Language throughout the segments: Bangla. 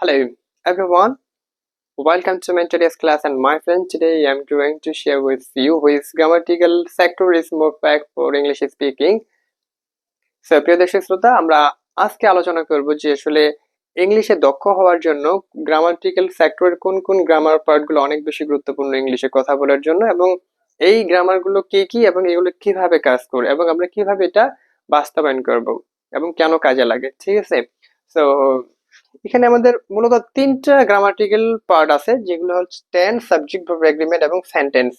Hello everyone, welcome to my today's class and my friend today I'm going to share with you which grammatical sector is more perfect for English speaking. So প্রিয় দর্শক শ্রোতা আমরা আজকে আলোচনা করব যে আসলে ইংলিশে দক্ষ হওয়ার জন্য গ্রামাটিক্যাল সেক্টরের কোন কোন গ্রামার পার্টগুলো অনেক বেশি গুরুত্বপূর্ণ ইংলিশে কথা বলার জন্য এবং এই গ্রামারগুলো কি কি এবং এগুলো কিভাবে কাজ করে এবং আমরা কিভাবে এটা বাস্তবায়ন করব এবং কেন কাজে লাগে, ঠিক আছে? সো এখানে আমাদের মূলত তিনটা গ্রামাটিক্যাল পার্ট আছে যেগুলো হচ্ছে টেন্স, সাবজেক্ট, ভার্ব, এগ্রিমেন্ট এবং সেন্টেন্স।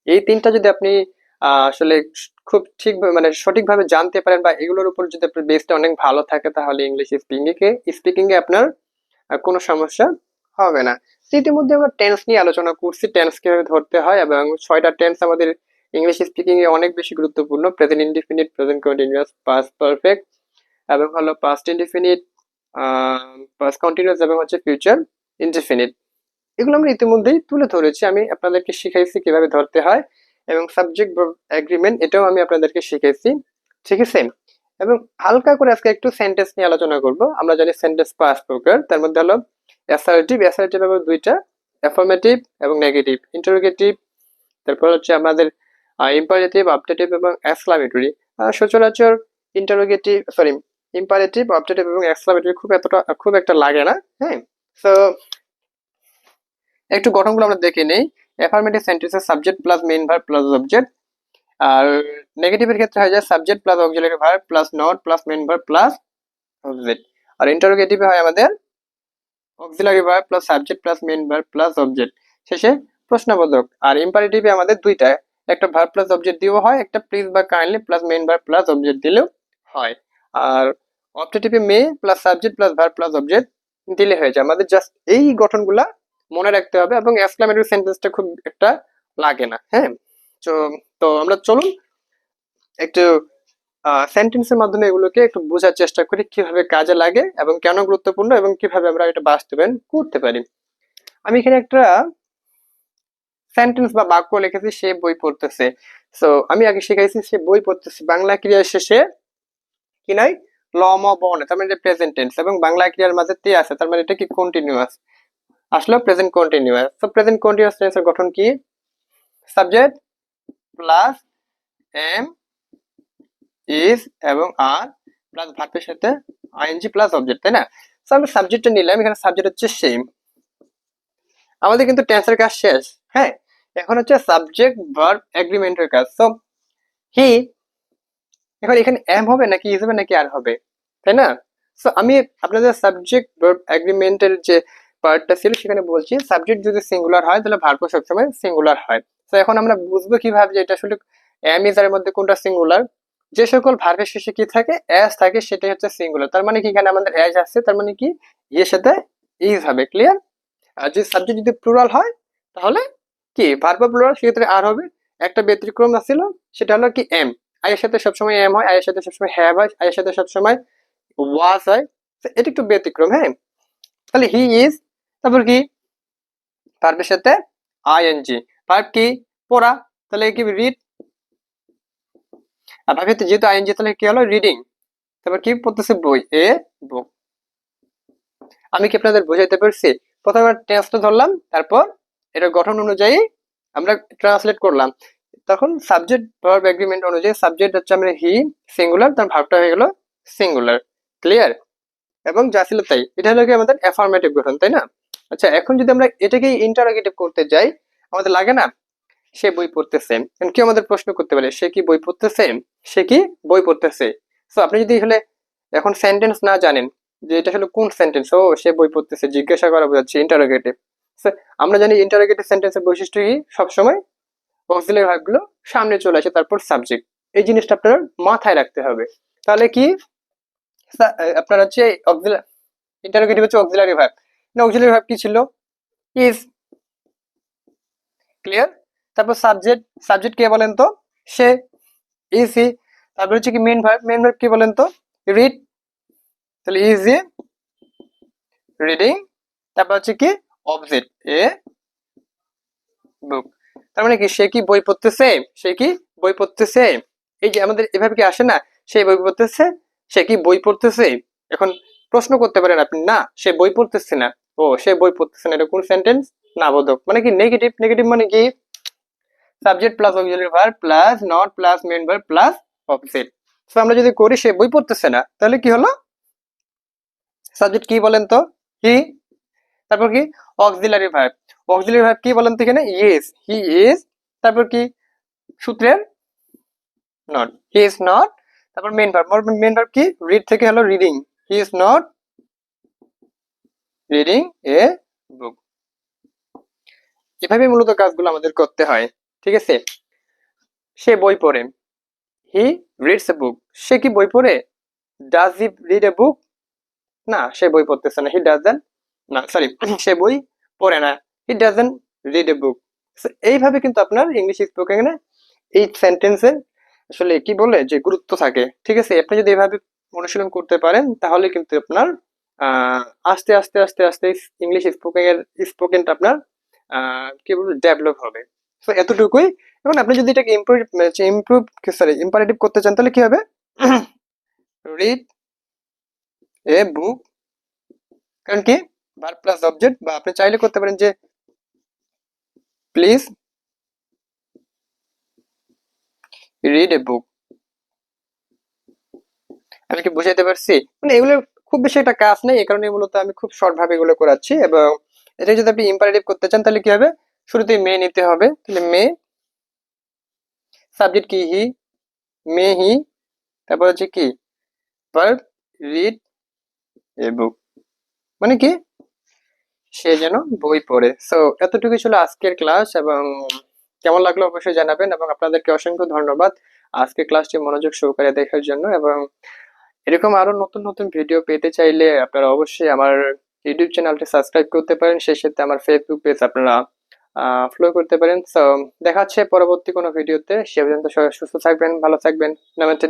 এই তিনটা যদি আপনি আসলে খুব ঠিকভাবে মানে সঠিকভাবে জানতে পারেন বা এগুলোর উপর যদি আপনার বেসটা অনেক ভালো থাকে তাহলে ইংলিশ স্পিকিং এ আপনার কোনো সমস্যা হবে না। তো ইতিমধ্যে আমরা টেন্স নিয়ে আলোচনা করছি, টেন্স কিভাবে ধরতে হয় এবং 6টা টেন্স আমাদের ইংলিশ স্পিকিং এ অনেক বেশি গুরুত্বপূর্ণ। Present indefinite, present continuous, past perfect এবং হলো পাস্ট ইনডিফিনিট, পাস্ট কন্টিনিউয়াস এবং হচ্ছে ফিউচার ইনডিফিনিট। এগুলো আমরা ইতিমধ্যেই তুলে ধরেছি, আমি আপনাদেরকে শিখাইছি কিভাবে ধরতে হয় এবং সাবজেক্ট ভার্ব এগ্রিমেন্ট এটাও আমি আপনাদেরকে শিখাইছি, ঠিক আছে? এবং হালকা করে আজকে একটু সেন্টেন্স নিয়ে আলোচনা করব। আমরা জানি সেন্টেন্স পাঁচ প্রকার, তার মধ্যে হলো অ্যাসার্টিভ আবার দুইটা, অ্যাফার্মেটিভ এবং নেগেটিভ, ইন্টারোগেটিভ, তারপর হচ্ছে আমাদের ইম্পারেটিভ, অবজেক্টিভ এবং এক্সক্লামেটরি। সচরাচর ইম্পারেটিভ, অবজেক্টিভ এবং এক্সক্লামেটরি খুব একটা লাগে না, হ্যাঁ? সো একটু গঠনগুলো আমরা দেখে নেই। অ্যাফার্মেটিভ সেন্টেন্সে subject plus main verb plus object, আর নেগেটিভের ক্ষেত্রে হয় যায় subject plus auxiliary verb plus not plus main verb plus object, আর ইন্টারোগেটিভে হয় আমাদের auxiliary verb plus subject plus main verb plus object, শেষে প্রশ্নবোধক। আর ইম্পারেটিভে আমাদের দুইটা, একটা ভার্ব প্লাস অবজেক্ট দিয়েও হয়, একটা প্লিজ বা kindly plus main verb plus object দিলেও হয়। আর অবজেক্টিভে may plus subject plus verb plus object দিলে হয়ে যায়। আমাদের জাস্ট এই গঠনগুলা মনে রাখতে হবে এবং এক্সক্লামেটরি সেন্টেন্সটা খুব একটা লাগে না, হ্যাঁ? তো তো আমরা চলুন একটু সেন্টেন্সের মাধ্যমে এগুলোকে একটু বোঝার চেষ্টা করি কিভাবে কাজে লাগে এবং কেন গুরুত্বপূর্ণ এবং কিভাবে আমরা এটা বাস্তবায়ন করতে পারি। আমি এখানে একটা সেন্টেন্স বা বাক্য লিখেছি, সে বই পড়তেছে। সো আমি আগে শিখাইছি সে বই পড়তেছে বাংলা ক্রিয়ার শেষে কি নাই, ল ম বর্ণ, তার মানে এটা প্রেজেন্ট টেন্স এবং বাংলা ক্রিয়ার মাঝে তে আছে, তার মানে এটা কি কন্টিনিউয়াস, আসলে প্রেজেন্ট কন্টিনিউয়াস। তো প্রেজেন্ট কন্টিনিউয়াস টেন্সের গঠন কি, সাবজেক্ট প্লাস এম ইজ এবং আর প্লাস ভার্বের সাথে আইএনজি প্লাস অবজেক্ট, তাই না? তো আমরা সাবজেক্টটা নিলাম, এখানে সাবজেক্ট হচ্ছে সেম, আমাদের কিন্তু টেন্সের কাজ শেষ, হ্যাঁ? এখন হচ্ছে সাবজেক্ট ভার্ব এগ্রিমেন্টের কাজ। সো হি, এখন এখানে এম হবে নাকি ইজ হবে নাকি আর হবে, তাই না? সো আমি আপনাদের সাবজেক্ট ভার্ব এগ্রিমেন্টের যে পার্টটা ছিল সেখানে বলছি সাবজেক্ট যদি সিঙ্গুলার হয় তাহলে ভার্বও সবসময় সিঙ্গুলার হয়। তো এখন আমরা বুঝবো কিভাবে যে এটা আসলে এম ইজ এর মধ্যে কোনটা সিঙ্গুলার। যে সকল ভার্বের শেষে কি থাকে, এস থাকে, সেটাই হচ্ছে সিঙ্গুলার। তার মানে কি এখানে আমাদের এস আসছে, তার মানে কি এর সাথে ইজ হবে, ক্লিয়ার? আর যদি সাবজেক্ট যদি প্লুরাল হয় তাহলে কি ভার্ব প্লুরাল, সেক্ষেত্রে আর হবে। একটা ব্যতিক্রম আছিল, সেটা হলো কি এম, আয়ের সাথে সবসময় এম হয়, আয়ের সাথে সবসময় হ্যাভ হয়, আয়ের সাথে সবসময় ওয়াজ হয়। এটা একটু ব্যতিক্রম, হ্যাঁ? তাহলে হি ইজ, তারপর কি ভার্বের সাথে আইএনজি, ভার্ব কি পড়া, তাহলে কি রিড, আর ভার্বের সাথে যেহেতু আইএনজি তাহলে কি হলো রিডিং, তারপর কি পড়তেছে বই, এ বুক। আমি কি আপনাদের বোঝাইতে পারছি? প্রথমে টেন্সটা ধরলাম, তারপর এটার গঠন অনুযায়ী আমরা ট্রান্সলেট করলাম। তখন সাবজেক্ট ভার্ব এগ্রিমেন্ট অনুযায়ী সাবজেক্ট হচ্ছে আমরা হি সিঙ্গুলার, তার ভার্বটা হয়ে গেল সিঙ্গুলার, ক্লিয়ার? এবং যা ছিল তাই, এটা হলো কি আমাদের অ্যাফার্মেটিভ গঠন, তাই না? আচ্ছা, এখন যদি আমরা এটাকে ইন্টারোগেটিভ করতে যাই, আমাদের লাগে না সে বই পড়তেছে, কি আমাদের প্রশ্ন করতে পারে সে কি বই পড়তেছে, সে কি বই পড়তেছে। সো আপনি যদি হলে এখন সেন্টেন্স না জানেন যে এটা হলো কোন সেন্টেন্স, ও সে বই পড়তেছে জিজ্ঞাসা করা বোঝাচ্ছে ইন্টারোগেটিভ। আমরা জানি ইন্টারোগেটিভ সেন্টেন্সের বৈশিষ্ট্য কি, সবসময় অক্সিলারি ভার্বগুলো সামনে চলে আসে, তারপর সাবজেক্ট। এই জিনিসটা আপনার মাথায় রাখতে হবে। তাহলে কি আপনার হচ্ছে ইন্টারোগেটিভ হচ্ছে অক্সিলারি ভার্ব, অক্সিলারি ভার্ব কি ছিল, ইজ, ক্লিয়ার? তারপর সাবজেক্ট কে বলেন তো, সে, ইজ হি। তারপর হচ্ছে কি মেইন ভার্ব কি বলেন তো, রিড, তাহলে ইজ হি রিডিং। তারপর হচ্ছে কি অবজেক্ট, এ বুক। তার মানে কি সে কি বই পড়তেছে, সে কি বই পড়তেছে। এই যে আমাদের এভাবে কি আসে না, সে বই পড়তেছে, সে কি বই পড়তেছে। এখন প্রশ্ন করতে পারেন আপনি, না সে বই পড়তেছে না, ও সে বই পড়তেছে না, এটা কোন সেন্টেন্স? না বোধক, মানে কি নেগেটিভ। নেগেটিভ মানে কি subject plus auxiliary verb plus not plus main verb plus opposite. তো আমরা যদি করি সে বই পড়তেছে না, তাহলে কি হলো? সাবজেক্ট কি বলেন তো? হি। তারপর কি অক্সিলারি ভার্ব। অক্সিলারি ভার্ব কি বলেন তো এখানে? Is, he is. তারপর কি সূত্রের নট, হি ইজ নট। তারপর মেইন ভার্ব, মেইন ভার্ব কি রিড থেকে হলো reading, he is not reading a book. এভাবে মূলত কাজগুলো আমাদের করতে হয়, ঠিক আছে? সে বই পড়ে, হি রিডস এ বুক। সে কি বই পড়ে? ডাজ হি রিড এ বুক? না সে বই পড়তেছে না, হি ডাজেন্ট, না সরি সে বই পড়ে না, হি ডাজেন্ট রিড এ বুক। এইভাবে কিন্তু আপনার ইংলিশ স্পোকেনে এই সেন্টেন্সের আসলে কি বলে যে গুরুত্ব থাকে, ঠিক আছে? আপনি যদি এভাবে অনুশীলন করতে পারেন তাহলে কিন্তু আপনার আস্তে আস্তে আস্তে আস্তে ইংলিশ স্পোকেনটা আপনার কি বলবো ডেভেলপ হবে। তো এতটুকুই। এবং আপনি যদি এটাকে ইমপ্রুভ সরি ইম্পারেটিভ করতে চান তাহলে কি হবে? রিড এ বুক, কারণ কি ভার্ব প্লাস অবজেক্ট, বা আপনি চাইলে করতে পারেন যে প্লিজ রিড এ বুক। আমি কি বুঝাইতে পারছি? মানে এগুলো খুব বেশি একটা কাজ নেই, এই কারণে মূলত আমি খুব শর্ট ভাবে এগুলো করাচ্ছি। এবং এটা যদি আপনি ইম্পারেটিভ করতে চান তাহলে কি হবে? শুরুতেই মে নিতে হবে, তাহলে মে, সাবজেক্ট কি হি, মে হি, তারপর হচ্ছে কি ভার্ব রিড এ বুক, মানে কি সে যেন বই পড়ে। সো এতটুকুই ছিল আজকের ক্লাস, এবং কেমন লাগলো অবশ্যই জানাবেন, এবং আপনাদেরকে অসংখ্য ধন্যবাদ আজকের ক্লাসটি মনোযোগ সহকারে দেখার জন্য। এবং এরকম আরো নতুন নতুন ভিডিও পেতে চাইলে আপনারা অবশ্যই আমার ইউটিউব চ্যানেলটি সাবস্ক্রাইব করতে পারেন, সেই সাথে আমার ফেসবুক পেজ আপনারা ফলো করতে পারেন। সো দেখা হচ্ছে পরবর্তী কোনো ভিডিওতে। সে পর্যন্ত সবাই সুস্থ থাকবেন, ভালো থাকবেন। নমস্তে।